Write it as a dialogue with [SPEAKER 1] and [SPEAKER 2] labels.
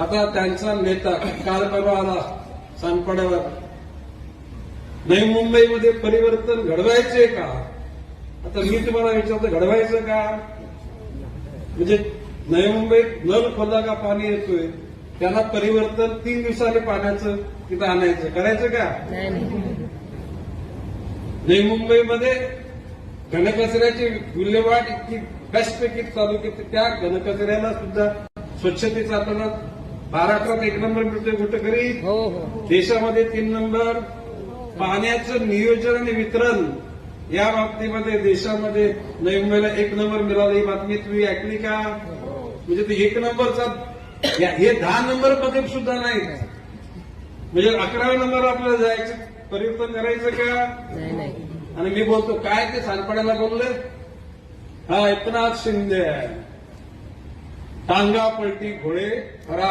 [SPEAKER 1] आता त्यांचा नेता काल परवा आला सानपाड्यावर, नवी मुंबईमध्ये परिवर्तन घडवायचे का? आता मी तुम्हाला विचारतो, घडवायचं का? म्हणजे नवी मुंबईत नळ खोला का पाणी येतोय, त्याला परिवर्तन 3 दिवसाने पाण्याचं तिथं आणायचं, करायचं का? नवी मुंबईमध्ये घनकचऱ्याची विल्हेवाट इतकी बेस्टपैकी चालू केली, त्या घनकचऱ्याला सुद्धा स्वच्छतेचा आपल्याला महाराष्ट्रात 1 नंबर मिळतोय कुठेतरी, देशामध्ये 3 नंबर. पाण्याचं नियोजन आणि वितरण या बाबतीमध्ये देशामध्ये नवी मुंबईला 1 नंबर मिळाला. ही बातमी तुम्ही ऐकली का? म्हणजे ते 1 नंबरचा, हे 10 नंबर मध्ये सुद्धा नाही, म्हणजे 11व्या नंबर आपल्याला जायचं, परिवर्तन करायचं का? आणि मी बोलतो काय ते सानपाड्याला बोलले, हा एकनाथ शिंदे टांगा पलटी घोडे खरा